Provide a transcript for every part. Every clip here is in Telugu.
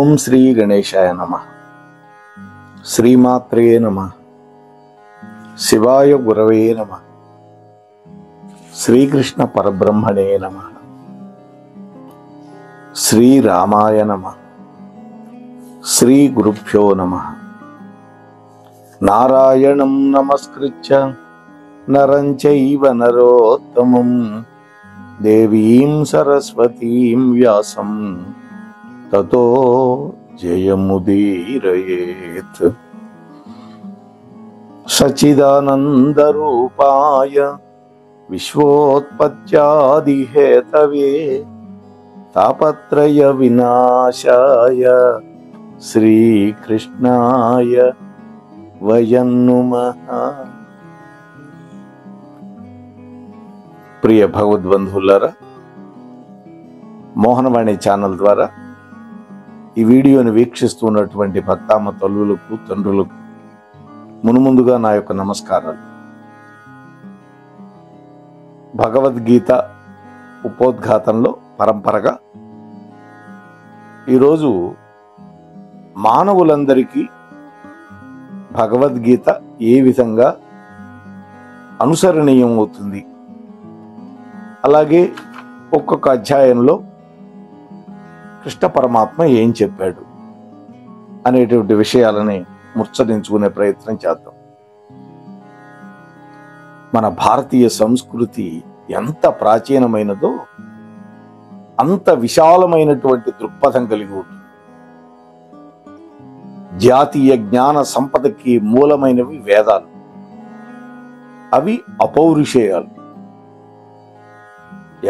ఓం శ్రీ గణేశాయ నమః. శ్రీమాత్రే నమః. శివాయ గురవే నమః. శ్రీకృష్ణ పరబ్రహ్మణే నమః. శ్రీరామాయ నమః. శ్రీ గురుభ్యో నమః. నారాయణం నమస్కృత్య నరం చైవ నరోత్తమం దేవీం సరస్వతీం వ్యాసం తతో జయముదీరయేత్. సచ్చిదానందరూపాయ విశ్వోత్పత్యాదిహేతవే తాపత్రయ వినాశాయ శ్రీకృష్ణాయ వయం నమః. ప్రియ భగవద్బంధువులారా, మోహనవాణి ఛానల్ ద్వారా ఈ వీడియోని వీక్షిస్తున్నటువంటి భక్తామ తల్లులకు తండ్రులకు మునుముందుగా నా యొక్క నమస్కారాలు. భగవద్గీత ఉపోద్ఘాతంలో పరంపరగా ఈరోజు మానవులందరికీ భగవద్గీత ఏ విధంగా అనుసరణీయం అవుతుంది, అలాగే ఒక్కొక్క అధ్యాయంలో కృష్ణ పరమాత్మ ఏం చెప్పాడు అనేటువంటి విషయాలని ముచ్చరించుకునే ప్రయత్నం చేద్దాం. మన భారతీయ సంస్కృతి ఎంత ప్రాచీనమైనదో అంత విశాలమైనటువంటి దృక్పథం కలిగి ఉంటుంది. జాతీయ జ్ఞాన సంపదకి మూలమైనవి వేదాలు. అవి అపౌరుషేయాలు,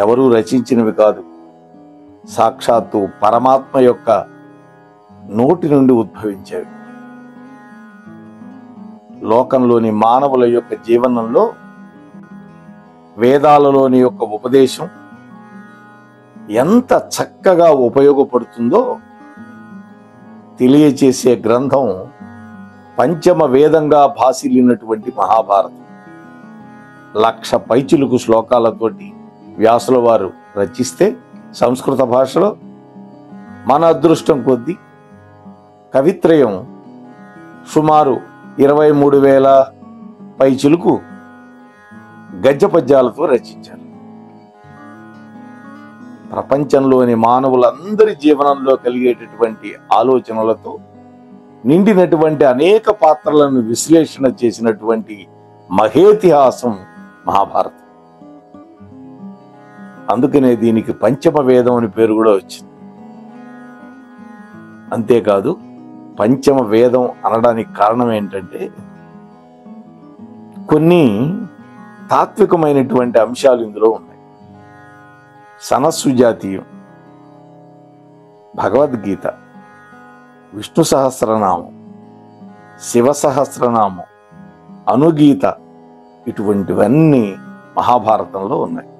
ఎవరూ రచించినవి కాదు, సాక్షాత్తు పరమాత్మ యొక్క నోటి నుండి ఉద్భవించేవి. లోకంలోని మానవుల యొక్క జీవనంలో వేదాలలోని యొక్క ఉపదేశం ఎంత చక్కగా ఉపయోగపడుతుందో తెలియచేసే గ్రంథం పంచమ వేదంగా భాసిల్లినటువంటి మహాభారతం. 1,00,000 పైచిలుకు శ్లోకాలతోటి వ్యాసుల వారు రచిస్తే సంస్కృత భాషలో మన అదృష్టం కొద్దీ కవిత్రయం సుమారు 23,000 పైచిలుకు గద్య పద్యాలతో రచించారు. ప్రపంచంలోని మానవులందరి జీవనంలో కలిగేటటువంటి ఆలోచనలతో నిండినటువంటి అనేక పాత్రలను విశ్లేషణ చేసినటువంటి మహేతిహాసం మహాభారతం. అందుకనే దీనికి పంచమ వేదం అని పేరు కూడా వచ్చింది. అంతేకాదు, పంచమ వేదం అనడానికి కారణం ఏంటంటే కొన్ని తాత్వికమైనటువంటి అంశాలు ఇందులో ఉన్నాయి. సనస్సు జాతీయం, భగవద్గీత, విష్ణు సహస్రనామం, శివ సహస్రనామం, అనుగీత, ఇటువంటివన్నీ మహాభారతంలో ఉన్నాయి.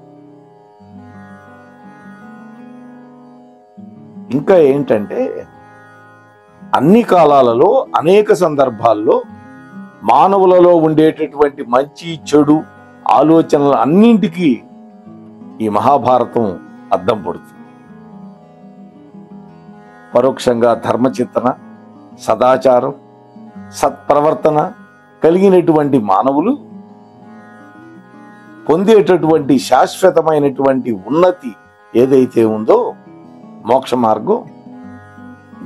ఇంకా ఏంటంటే అన్ని కాలాలలో అనేక సందర్భాల్లో మానవులలో ఉండేటటువంటి మంచి చెడు ఆలోచనలు అన్నింటికీ ఈ మహాభారతం అద్దం పడుతుంది. పరోక్షంగా ధర్మచింతన, సదాచారం, సత్ప్రవర్తన కలిగినటువంటి మానవులు పొందేటటువంటి శాశ్వతమైనటువంటి ఉన్నతి ఏదైతే ఉందో మోక్ష మార్గం,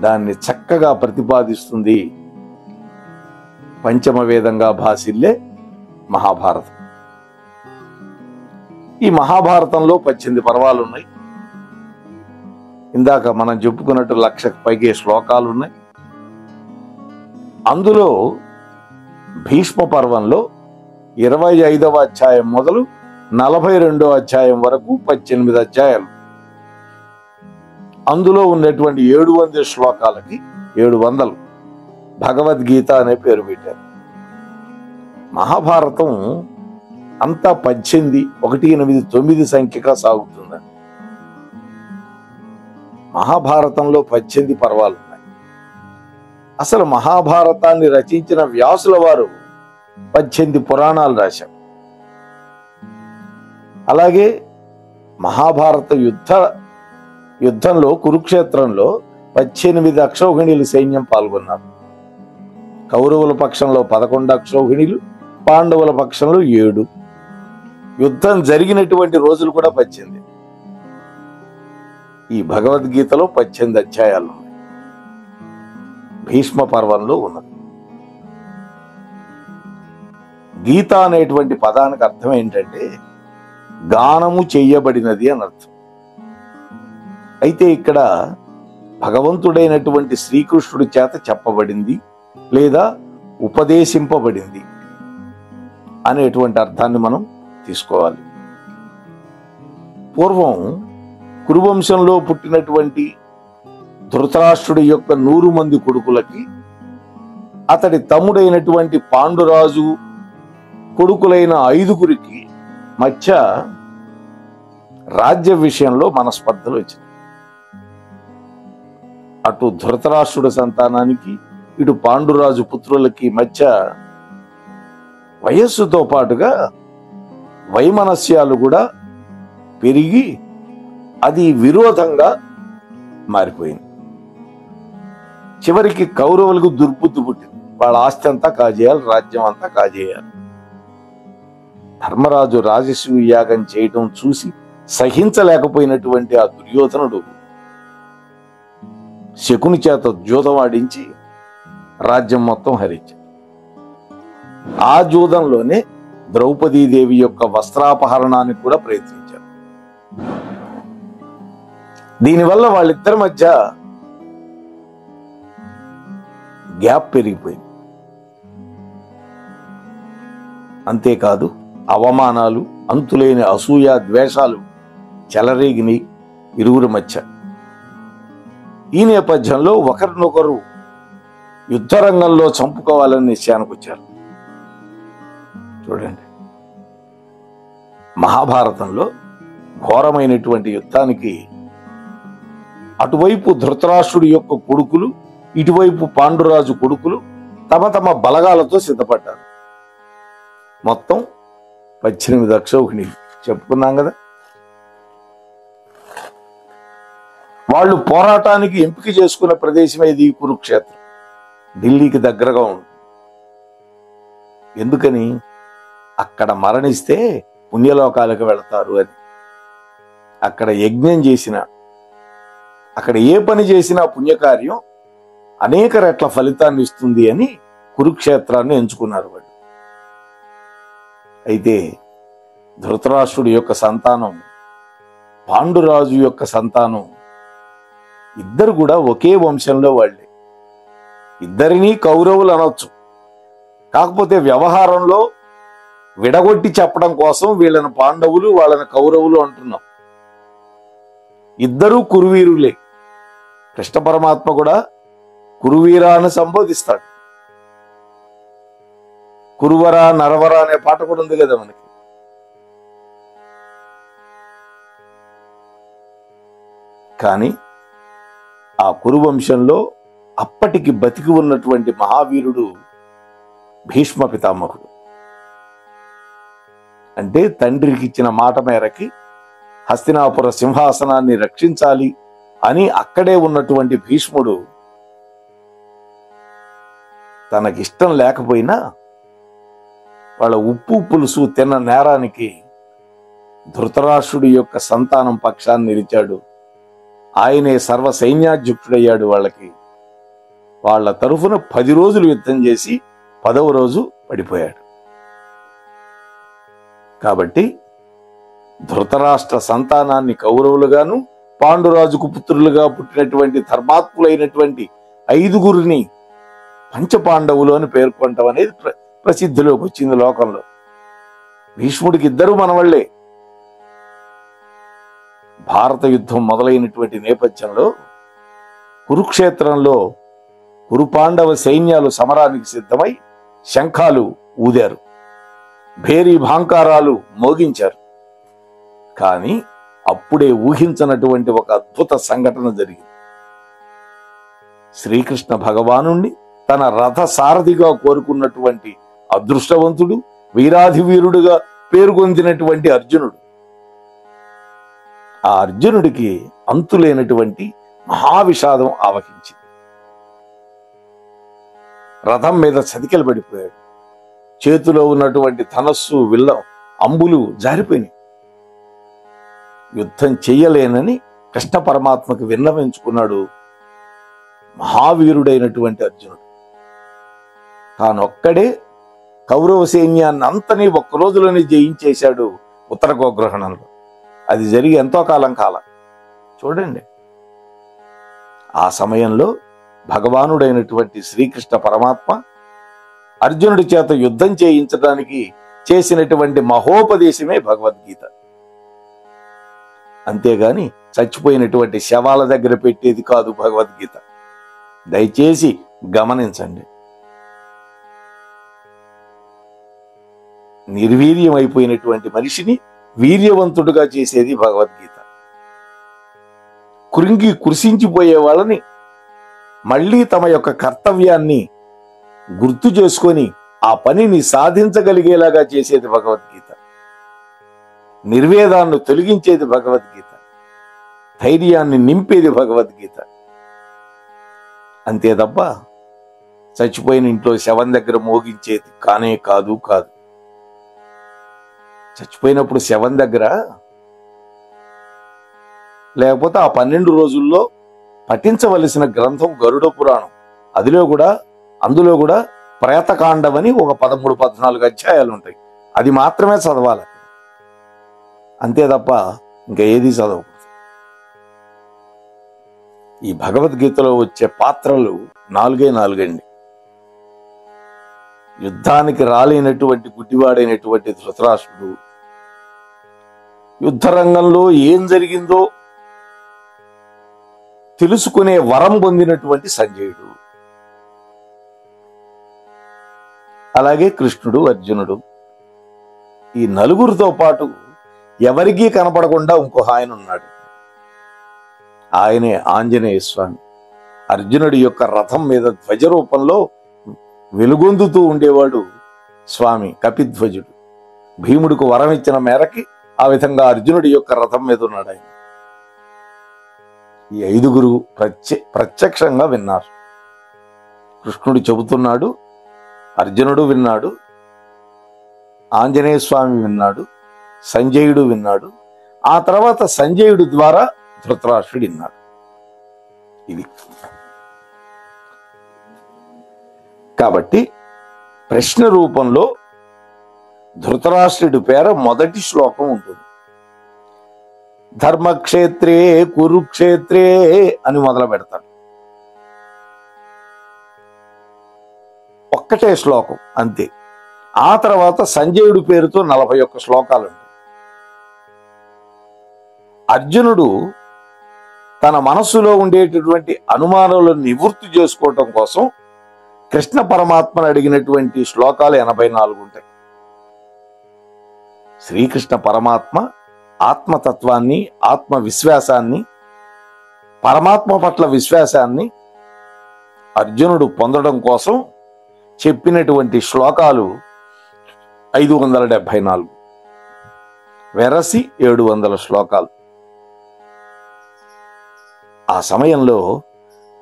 దాన్ని చక్కగా ప్రతిపాదిస్తుంది పంచమ వేదంగా భాసిల్లే మహాభారతం. ఈ మహాభారతంలో 18 పర్వాలు ఉన్నాయి. ఇందాక మనం చెప్పుకున్నట్టు 1,00,000 పైగే శ్లోకాలు ఉన్నాయి. అందులో భీష్మ పర్వంలో 25వ అధ్యాయం మొదలు 42వ అధ్యాయం వరకు 18 అధ్యాయాలు. అందులో ఉన్నటువంటి 700 శ్లోకాలకి 700 భగవద్గీత అనే పేరు పెట్టారు. మహాభారతం అంతా 18, 1, 8, 9 సంఖ్యగా సాగుతుందండి. మహాభారతంలో 18 పర్వాలు ఉన్నాయి. అసలు మహాభారతాన్ని రచించిన వ్యాసుల వారు 18 పురాణాలు రాశారు. అలాగే మహాభారత యుద్ధంలో కురుక్షేత్రంలో 18 అక్షౌహిణీలు సైన్యం పాల్గొన్నారు. కౌరవుల పక్షంలో 11 అక్షౌహిణీలు, పాండవుల పక్షంలో 7. యుద్ధం జరిగినటువంటి రోజులు కూడా 18. ఈ భగవద్గీతలో 18 అధ్యాయాలు ఉన్నాయి. భీష్మ పర్వంలో ఉన్నది. గీత అనేటువంటి పదానికి అర్థం ఏంటంటే గానము చెయ్యబడినది అని అర్థం. అయితే ఇక్కడ భగవంతుడైనటువంటి శ్రీకృష్ణుడి చేత చెప్పబడింది లేదా ఉపదేశింపబడింది అనేటువంటి అర్థాన్ని మనం తీసుకోవాలి. పూర్వం కురువంశంలో పుట్టినటువంటి ధృతరాష్ట్రుడి యొక్క 100 మంది కొడుకులకి అతడి తమ్ముడైనటువంటి పాండురాజు కొడుకులైన 5గురికి మధ్య రాజ్య విషయంలో మనస్పర్ధలు వచ్చినాయి. అటు ధృతరాష్ట్రుడి సంతానానికి ఇటు పాండురాజు పుత్రులకి మధ్య వయస్సుతో పాటుగా వైమనస్యాలు కూడా పెరిగి అది విరోధంగా మారిపోయింది. చివరికి కౌరవులకు దుర్బుద్ధి పుట్టింది. వాళ్ళ ఆస్తి అంతా కాజేయాలి, రాజ్యం అంతా కాజేయాలి. ధర్మరాజు రాజసూయ యాగం చేయటం చూసి సహించలేకపోయినటువంటి ఆ దుర్యోధనుడు శకుని చేత జూదం ఆడించి రాజ్యం మొత్తం హరించాడు. ఆ జూదంలోనే ద్రౌపదీదేవి యొక్క వస్త్రాపహరణానికి కూడా ప్రయత్నించారు. దీనివల్ల వాళ్ళిద్దరి మధ్య గ్యాప్ పెరిగిపోయింది. అంతేకాదు అవమానాలు, అంతులేని అసూయ, ద్వేషాలు చెలరేగిని ఇరువురి మధ్య. ఈ నేపథ్యంలో ఒకరినొకరు యుద్ధరంగంలో చంపుకోవాలని నిశ్చయానికి వచ్చారు. చూడండి, మహాభారతంలో ఘోరమైనటువంటి యుద్ధానికి అటువైపు ధృతరాష్ట్రుడి యొక్క కొడుకులు, ఇటువైపు పాండురాజు కొడుకులు తమ తమ బలగాలతో సిద్ధపడ్డారు. మొత్తం 18 అక్షౌహిణీలు చెప్పుకున్నాం కదా. వాళ్ళు పోరాటానికి ఎంపిక చేసుకున్న ప్రదేశం ఇది కురుక్షేత్రం. ఢిల్లీకి దగ్గరగా ఉంది. ఎందుకని? అక్కడ మరణిస్తే పుణ్యలోకాలకు వెళతారు అని. అక్కడ యజ్ఞం చేసిన, అక్కడ ఏ పని చేసినా పుణ్యకార్యం అనేక రెట్ల ఫలితాన్ని ఇస్తుంది అని కురుక్షేత్రాన్ని ఎంచుకున్నారు వాళ్ళు. అయితే ధృతరాష్ట్రుడి యొక్క సంతానం, పాండురాజు యొక్క సంతానం ఇద్దరు కూడా ఒకే వంశంలో వాళ్ళే. ఇద్దరినీ కౌరవులు అనొచ్చు. కాకపోతే వ్యవహారంలో విడగొట్టి చెప్పడం కోసం వీళ్ళని పాండవులు, వాళ్ళని కౌరవులు అంటున్నాం. ఇద్దరూ కురువీరులే. కృష్ణ పరమాత్మ కూడా కురువీరా అని సంబోధిస్తాడు. కురువరా నరవరా అనే పాట కూడా ఉంది కదా మనకి. కానీ ఆ కురువంశంలో అప్పటికి బతికి ఉన్నటువంటి మహావీరుడు భీష్మ పితామహుడు. అంటే తండ్రికి ఇచ్చిన మాట మేరకి హస్తినాపుర సింహాసనాన్ని రక్షించాలి అని అక్కడే ఉన్నటువంటి భీష్ముడు తనకిష్టం లేకపోయినా వాళ్ళ ఉప్పు పులుసు తిన్న నేరానికి ధృతరాష్ట్రుడి యొక్క సంతానం పక్షాన్ని నిలిచాడు. ఆయనే సర్వ సైన్యాధ్యక్షుడయ్యాడు. వాళ్ళ తరఫున 10 రోజులు యుద్ధం చేసి 10వ రోజు పడిపోయాడు. కాబట్టి ధృతరాష్ట్ర సంతానాన్ని కౌరవులుగాను, పాండురాజుకు పుత్రులుగా పుట్టినటువంటి ధర్మాత్ములైనటువంటి 5గురిని పంచపాండవులు అని పేర్కొనటం అనేది ప్రసిద్ధిలోకి వచ్చింది లోకంలో. భీష్ముడికి 2 మనవళ్లే. భారత యుద్ధం మొదలైనటువంటి నేపథ్యంలో కురుక్షేత్రంలో కురుపాండవ సైన్యాలు సమరానికి సిద్ధమై శంఖాలు ఊదారు, భేరీ భాంకారాలు మోగించారు. కానీ అప్పుడే ఊహించనటువంటి ఒక అద్భుత సంఘటన జరిగింది. శ్రీకృష్ణ భగవానుణ్ణి తన రథ సారథిగా కోరుకున్నటువంటి అదృష్టవంతుడు, వీరాధివీరుడుగా పేరుగొందినటువంటి అర్జునుడు, ఆ అర్జునుడికి అంతులేనటువంటి మహావిషాదం ఆవహించింది. రథం మీద చతికిల పడిపోయాడు. చేతిలో ఉన్నటువంటి ధనస్సు, విల్లం, అంబులు జారిపోయినాయి. యుద్ధం చెయ్యలేనని కృష్ణ పరమాత్మకు విన్నవించుకున్నాడు మహావీరుడైనటువంటి అర్జునుడు. తానొక్కడే కౌరవ సైన్యాన్ని అంతని ఒక్క రోజులోనే జయించేశాడు ఉత్తర గోగ్రహణంలో. అది జరిగి ఎంతో కాలం చూడండి. ఆ సమయంలో భగవానుడైనటువంటి శ్రీకృష్ణ పరమాత్మ అర్జునుడి చేత యుద్ధం చేయించడానికి చేసినటువంటి మహోపదేశమే భగవద్గీత. అంతేగాని చచ్చిపోయినటువంటి శవాల దగ్గర పెట్టేది కాదు భగవద్గీత. దయచేసి గమనించండి. నిర్వీర్యం అయిపోయినటువంటి మనిషిని వీర్యవంతుడుగా చేసేది భగవద్గీత. కృషించిపోయే వాళ్ళని మళ్ళీ తమ యొక్క కర్తవ్యాన్ని గుర్తు చేసుకొని ఆ పనిని సాధించగలిగేలాగా చేసేది భగవద్గీత. నిర్వేదాన్ని తొలగించేది భగవద్గీత. ధైర్యాన్ని నింపేది భగవద్గీత. అంతే తప్ప చచ్చిపోయిన ఇంట్లో శవం దగ్గర మోగించేది కాదు. చచ్చిపోయినప్పుడు శవం దగ్గర, లేకపోతే ఆ 12 రోజుల్లో పఠించవలసిన గ్రంథం గరుడ పురాణం. అందులో కూడా ప్రేతకాండం అని ఒక 13-14 అధ్యాయాలు ఉంటాయి. అది మాత్రమే చదవాలి. అంతే తప్ప ఇంకా ఏది చదవకూడదు. ఈ భగవద్గీతలో వచ్చే పాత్రలు 4 అండి. యుద్ధానికి రాలేనటువంటి గుడ్డివాడైనటువంటి ధృతరాష్ట్రుడు, యుద్ధ రంగంలో ఏం జరిగిందో తెలుసుకునే వరం పొందినటువంటి సంజయుడు, అలాగే కృష్ణుడు, అర్జునుడు. ఈ నలుగురితో పాటు ఎవరికీ కనపడకుండా ఇంకో ఆయన ఉన్నాడు. ఆయనే ఆంజనేయ స్వామి. అర్జునుడి యొక్క రథం మీద ధ్వజ రూపంలో వెలుగొందుతూ ఉండేవాడు స్వామి కపిధ్వజుడు. భీముడికి వరం ఇచ్చిన మేరకి ఆ విధంగా అర్జునుడి యొక్క రథం మీద ఉన్నాడు ఆయన. ఈ 5 ప్రత్యక్షంగా విన్నారు. కృష్ణుడు చెబుతున్నాడు, అర్జునుడు విన్నాడు, ఆంజనేయ స్వామి విన్నాడు, సంజయుడు విన్నాడు. ఆ తర్వాత సంజయుడు ద్వారా ధృతరాష్ట్రుడు విన్నాడు. ఇది కాబట్టి ప్రశ్న రూపంలో ధృతరాష్ట్రుడి పేర మొదటి శ్లోకం ఉంటుంది. ధర్మక్షేత్రే కురుక్షేత్రే అని మొదలు పెడతాడు. ఒక్కటే శ్లోకం అంతే. ఆ తర్వాత సంజయుడి పేరుతో 41 శ్లోకాలు ఉంటాయి. అర్జునుడు తన మనస్సులో ఉండేటటువంటి అనుమానాలను నివృత్తి చేసుకోవటం కోసం కృష్ణ పరమాత్మను అడిగినటువంటి శ్లోకాలు 84 ఉంటాయి. శ్రీకృష్ణ పరమాత్మ ఆత్మతత్వాన్ని, ఆత్మ విశ్వాసాన్ని, పరమాత్మ పట్ల విశ్వాసాన్ని అర్జునుడు పొందడం కోసం చెప్పినటువంటి శ్లోకాలు 574, వెరసి 700 శ్లోకాలు. ఆ సమయంలో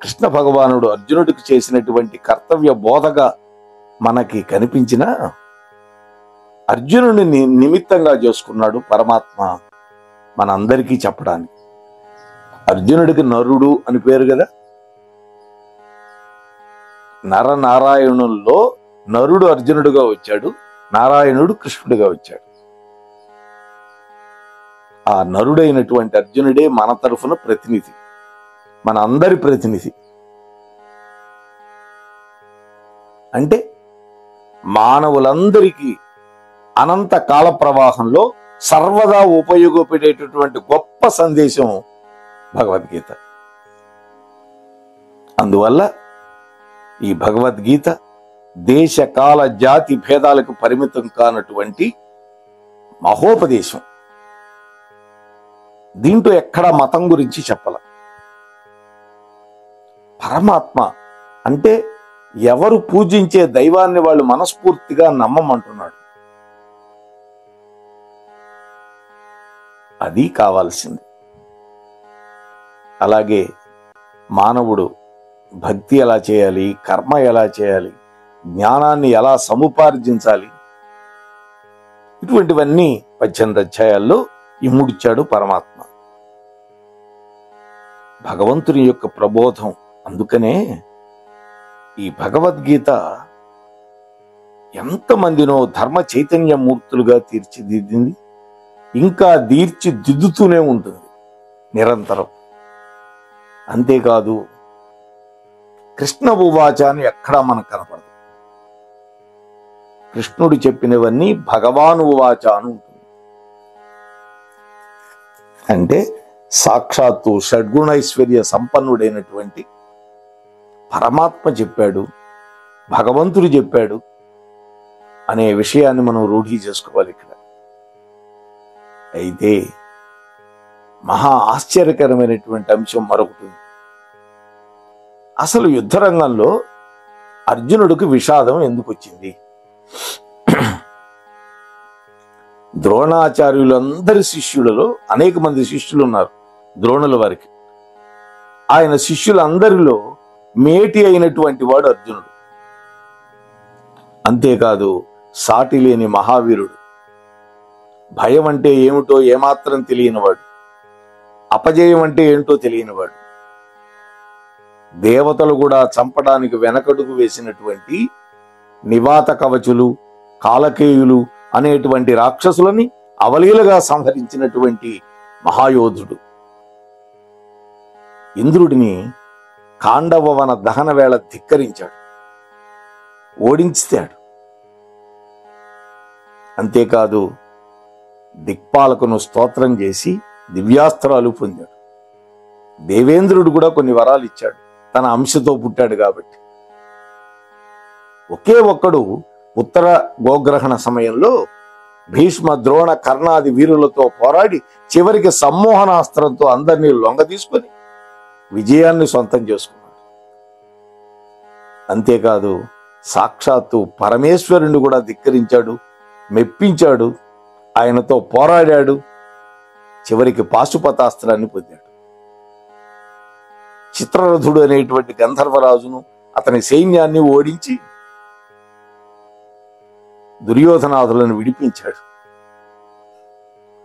కృష్ణ భగవానుడు అర్జునుడికి చేసినటువంటి కర్తవ్య బోధగా మనకి కనిపించిన అర్జునుడిని నిమిత్తంగా చేసుకున్నాడు పరమాత్మ మనందరికీ చెప్పడానికి. అర్జునుడికి నరుడు అని పేరు కదా. నరనారాయణుల్లో నరుడు అర్జునుడిగా వచ్చాడు, నారాయణుడు కృష్ణుడిగా వచ్చాడు. ఆ నరుడైనటువంటి అర్జునుడే మన తరఫున ప్రతినిధి, మన అందరి ప్రతినిధి. అంటే మానవులందరికీ అనంత కాల ప్రవాహంలో సర్వదా ఉపయోగపడేటటువంటి గొప్ప సందేశం భగవద్గీత. అందువల్ల ఈ భగవద్గీత దేశ కాల జాతి భేదాలకు పరిమితం కానటువంటి మహోపదేశం. దీంట్లో ఎక్కడా మతం గురించి చెప్పాల. పరమాత్మ అంటే ఎవరు పూజించే దైవాన్ని వాళ్ళు మనస్ఫూర్తిగా నమ్మమంటున్నాడు. అది కావాల్సింది. అలాగే మానవుడు భక్తి ఎలా చేయాలి, కర్మ ఎలా చేయాలి, జ్ఞానాన్ని ఎలా సముపార్జించాలి, ఇటువంటివన్నీ 18 అధ్యాయాల్లో ఇముడిచాడు పరమాత్మ. భగవంతుని యొక్క ప్రబోధం. అందుకనే ఈ భగవద్గీత ఎంతమందినో ధర్మ చైతన్య మూర్తులుగా తీర్చిదిద్దింది, ఇంకా తీర్చిదిద్దుతూనే ఉంటుంది నిరంతరం. అంతేకాదు, కృష్ణ ఉవాచ అని ఎక్కడా మనకు కనపడదు. కృష్ణుడు చెప్పినవన్నీ భగవాను ఉవాచ అని ఉంటుంది. అంటే సాక్షాత్తు షడ్గుణైశ్వర్య సంపన్నుడైనటువంటి పరమాత్మ చెప్పాడు, భగవంతుడు చెప్పాడు అనే విషయాన్ని మనం రూఢీ చేసుకోవాలి ఇక్కడ. అయితే మహా ఆశ్చర్యకరమైనటువంటి అంశం మరొకటి. అసలు యుద్ధరంగంలో అర్జునుడికి విషాదం ఎందుకు వచ్చింది? ద్రోణాచార్యులందరి శిష్యులలో అనేక మంది శిష్యులు ఉన్నారు ద్రోణుల వారికి. ఆయన శిష్యులందరిలో మేటి అయినటువంటి వాడు అర్జునుడు. అంతేకాదు, సాటి లేని మహావీరుడు, భయం అంటే ఏమిటో ఏమాత్రం తెలియనివాడు, అపజయం అంటే ఏంటో తెలియనివాడు, దేవతలు కూడా చంపడానికి వెనకడుగు వేసినటువంటి నివాత కవచులు, కాలకేయులు అనేటువంటి రాక్షసులని అవలీలగా సంహరించినటువంటి మహాయోధుడు. ఇంద్రుడిని ఖాండవవన దహన వేళ ధిక్కరించాడు, ఓడించాడు. అంతేకాదు, దిక్పాలకును స్తోత్రం చేసి దివ్యాస్త్రాలు పొందాడు. దేవేంద్రుడు కూడా కొన్ని వరాలు ఇచ్చాడు, తన అంశతో పుట్టాడు కాబట్టి. ఒకే ఒక్కడు ఉత్తర గోగ్రహణ సమయంలో భీష్మ, ద్రోణ, కర్ణాది వీరులతో పోరాడి చివరికి సమ్మోహనాస్త్రంతో అందరినీ లొంగ తీసుకొని విజయాన్ని సొంతం చేసుకున్నాడు. అంతేకాదు, సాక్షాత్తు పరమేశ్వరుని కూడా ధిక్కరించాడు, మెప్పించాడు, ఆయనతో పోరాడాడు, చివరికి పాశుపతాస్త్రాన్ని పొందాడు. చిత్రరథుడు అనేటువంటి గంధర్వరాజును, అతని సైన్యాన్ని ఓడించి దుర్యోధనాదులను విడిపించాడు.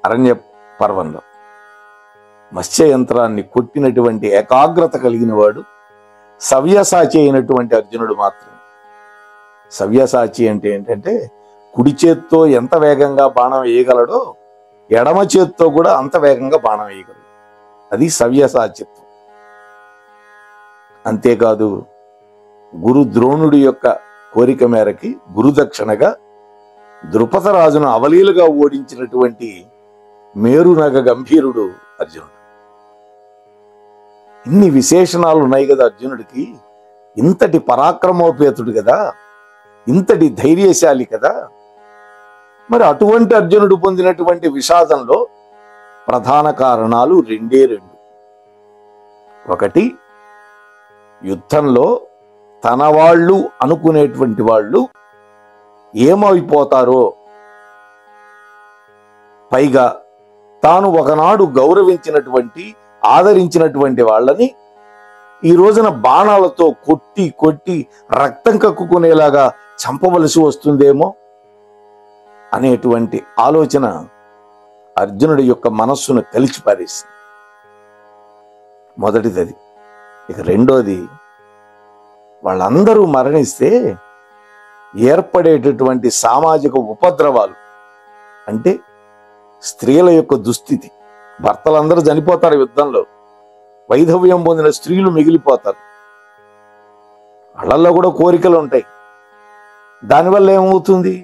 అరణ్య పర్వంలో మత్స్య యంత్రాన్ని కొట్టినటువంటి ఏకాగ్రత కలిగిన వాడు సవ్యసాచి అయినటువంటి అర్జునుడు మాత్రమే. సవ్యసాచి అంటే ఏంటంటే, కుడి చేత్తో ఎంత వేగంగా బాణం వేయగలడో ఎడమ చేత్తో కూడా అంత వేగంగా బాణం వేయగలడు. అది సవ్యసాచిత్వం. అంతేకాదు, గురు ద్రోణుడి యొక్క కోరిక మేరకి గురుదక్షిణగా ద్రుపదరాజును అవలీలుగా ఓడించినటువంటి మేరునగ గంభీరుడు అర్జునుడు. ఇన్ని విశేషణాలు ఉన్నాయి కదా అర్జునుడికి. ఇంతటి పరాక్రమోపేతుడు కదా, ఇంతటి ధైర్యశాలి కదా. మరి అటువంటి అర్జునుడు పొందినటువంటి విషాదంలో ప్రధాన కారణాలు రెండే రెండు. ఒకటి, యుద్ధంలో తన వాళ్ళు అనుకునేటువంటి వాళ్ళు ఏమైపోతారో, పైగా తాను ఒకనాడు గౌరవించినటువంటి, ఆదరించినటువంటి వాళ్ళని ఈ రోజున బాణాలతో కొట్టి కొట్టి రక్తం కక్కుకునేలాగా చంపవలసి వస్తుందేమో అనేటువంటి ఆలోచన అర్జునుడి యొక్క మనస్సును కలిచిపారేసింది. మొదటిది అది. ఇక రెండోది, వాళ్ళందరూ మరణిస్తే ఏర్పడేటటువంటి సామాజిక ఉపద్రవాలు, అంటే స్త్రీల యొక్క దుస్థితి. భర్తలందరూ చనిపోతారు యుద్ధంలో, వైధవ్యం పొందిన స్త్రీలు మిగిలిపోతారు. వాళ్ళల్లో కూడా కోరికలు ఉంటాయి. దానివల్ల ఏమవుతుంది,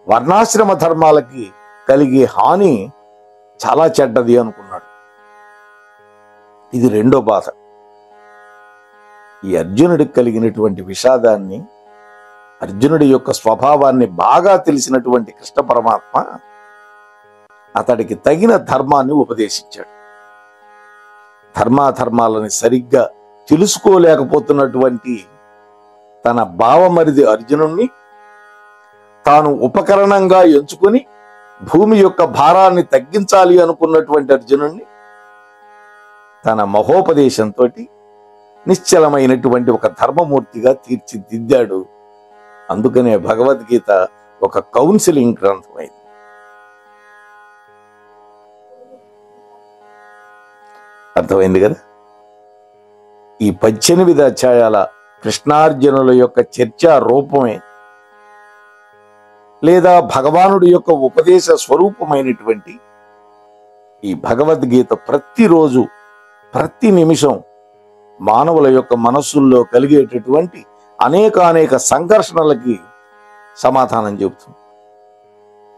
వర్ణాశ్రమ ధర్మాలకి కలిగే హాని చాలా చెడ్డది అనుకున్నాడు. ఇది రెండో బాధ. ఈ అర్జునుడికి కలిగినటువంటి విషాదాన్ని, అర్జునుడి యొక్క స్వభావాన్ని బాగా తెలిసినటువంటి కృష్ణ పరమాత్మ అతడికి తగిన ధర్మాన్ని ఉపదేశించాడు. ధర్మాధర్మాలని సరిగ్గా తెలుసుకోలేకపోతున్నటువంటి తన బావమరిది అర్జునుణ్ణి తాను ఉపకరణంగా ఎంచుకొని భూమి యొక్క భారాన్ని తగ్గించాలి అనుకున్నటువంటి అర్జునుణ్ణి తన మహోపదేశంతో నిశ్చలమైనటువంటి ఒక ధర్మమూర్తిగా తీర్చిదిద్దాడు. అందుకనే భగవద్గీత ఒక కౌన్సిలింగ్ గ్రంథమైంది. అర్థమైంది కదా? ఈ 18 అధ్యాయాల కృష్ణార్జునుల యొక్క చర్చా రూపమే, లేదా భగవానుడి యొక్క ఉపదేశ స్వరూపమైనటువంటి ఈ భగవద్గీత ప్రతిరోజు ప్రతి నిమిషం మానవుల యొక్క మనస్సుల్లో కలిగేటటువంటి అనేక సంఘర్షణలకి సమాధానం చెబుతుంది.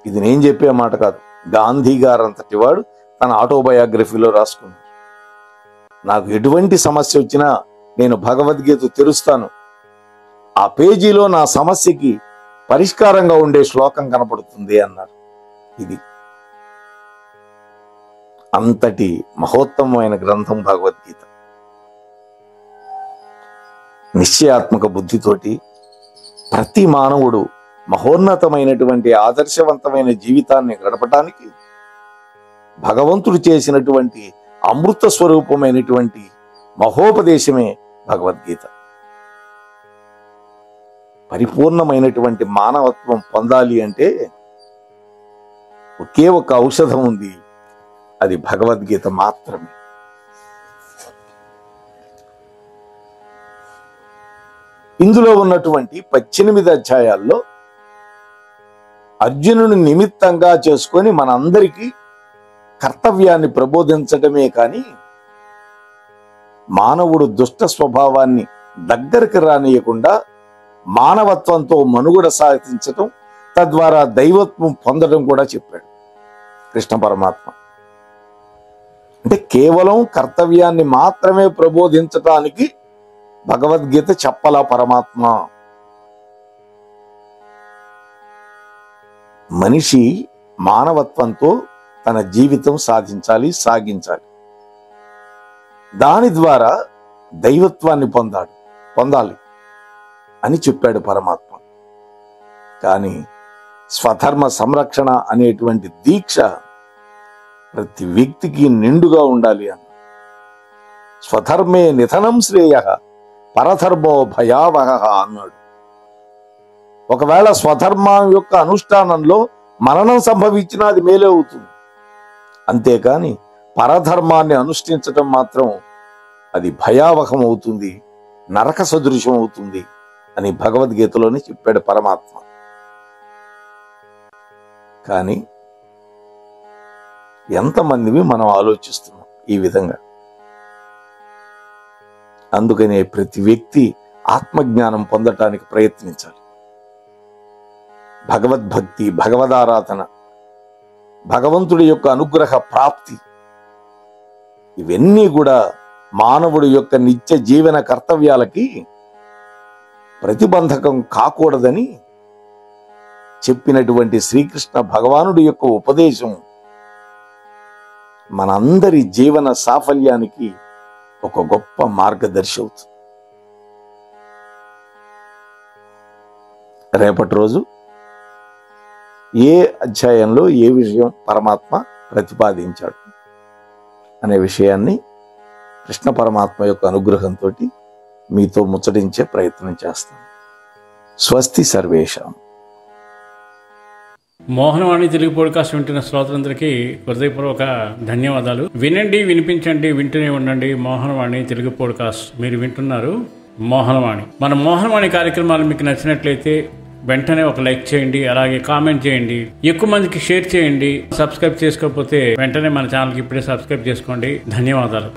ఇది నేను చెప్పే మాట కాదు, గాంధీ గారంతటి వాడు తన ఆటోబయోగ్రఫీలో రాసుకున్నాడు. నాకు ఎటువంటి సమస్య వచ్చినా నేను భగవద్గీత తెరుస్తాను, ఆ పేజీలో నా సమస్యకి పరిష్కారంగా ఉండే శ్లోకం కనపడుతుంది అన్నారు. ఇది అంతటి మహోత్తమమైన గ్రంథం భగవద్గీత. నిశ్చయాత్మక బుద్ధితోటి ప్రతి మానవుడు మహోన్నతమైనటువంటి ఆదర్శవంతమైన జీవితాన్ని గడపటానికి భగవంతుడు చేసినటువంటి అమృత స్వరూపమైనటువంటి మహోపదేశమే భగవద్గీత. పరిపూర్ణమైనటువంటి మానవత్వం పొందాలి అంటే ఒకే ఒక ఔషధం ఉంది, అది భగవద్గీత మాత్రమే. ఇందులో ఉన్నటువంటి 18 అధ్యాయాల్లో అర్జునుని నిమిత్తంగా చేసుకొని మనందరికీ కర్తవ్యాన్ని ప్రబోధించటమే కానీ మానవుడు దుష్ట స్వభావాన్ని దగ్గరికి రానియకుండా మానవత్వంతో మనుగడ సాధించటం, తద్వారా దైవత్వం పొందడం కూడా చెప్పాడు కృష్ణ పరమాత్మ. అంటే కేవలం కర్తవ్యాన్ని మాత్రమే ప్రబోధించటానికి భగవద్గీత చెప్పలా పరమాత్మ. మనిషి మానవత్వంతో తన జీవితం సాగించాలి. దాని ద్వారా దైవత్వాన్ని పొందాలి అని చెప్పాడు పరమాత్మ. కానీ స్వధర్మ సంరక్షణ అనేటువంటి దీక్ష ప్రతి వ్యక్తికి నిండుగా ఉండాలి అన్న. స్వధర్మే నిధనం శ్రేయః పరధర్మో భయావహ అన్నాడు. ఒకవేళ స్వధర్మం యొక్క అనుష్ఠానంలో మరణం సంభవించినా అది మేలే అవుతుంది. అంతేకాని పరధర్మాన్ని అనుష్ఠించటం మాత్రం అది భయావహం అవుతుంది, నరక సదృశం అవుతుంది అని భగవద్గీతలోనే చెప్పాడు పరమాత్మ. కానీ ఎంతమందివి మనం ఆలోచిస్తున్నాం ఈ విధంగా? అందుకనే ప్రతి వ్యక్తి ఆత్మజ్ఞానం పొందటానికి ప్రయత్నించాలి. భగవద్భక్తి, భగవదారాధన, భగవంతుడి యొక్క అనుగ్రహ ప్రాప్తి, ఇవన్నీ కూడా మానవుడి యొక్క నిత్య జీవన కర్తవ్యాలకి ప్రతిబంధకం కాకూడదని చెప్పినటువంటి శ్రీకృష్ణ భగవానుడి యొక్క ఉపదేశం మనందరి జీవన సాఫల్యానికి ఒక గొప్ప మార్గదర్శి అవుతుంది. రేపటి రోజు ఏ అధ్యాయంలో ఏ విషయం పరమాత్మ ప్రతిపాదించాడు అనే విషయాన్ని కృష్ణ పరమాత్మ యొక్క అనుగ్రహంతో మీతో ముచ్చటించే ప్రయత్నం చేస్తాను. స్వస్తి సర్వేషాం. మోహనవాణి తెలుగు పాడ్కాస్ట్ వింటున్న శ్రోతలందరికీ హృదయపూర్వక ధన్యవాదాలు. వినండి, వినిపించండి, వింటూనే ఉండండి మోహనవాణి తెలుగు పాడ్కాస్ట్. మీరు వింటున్నారు మోహనవాణి. మన మోహనవాణి కార్యక్రమాలు మీకు నచ్చినట్లయితే వెంటనే ఒక లైక్ చేయండి, అలాగే కామెంట్ చేయండి, ఎక్కువ మందికి షేర్ చేయండి. సబ్స్క్రైబ్ చేసుకోకపోతే వెంటనే మన ఛానల్కి ఇప్పుడే సబ్స్క్రైబ్ చేసుకోండి. ధన్యవాదాలు.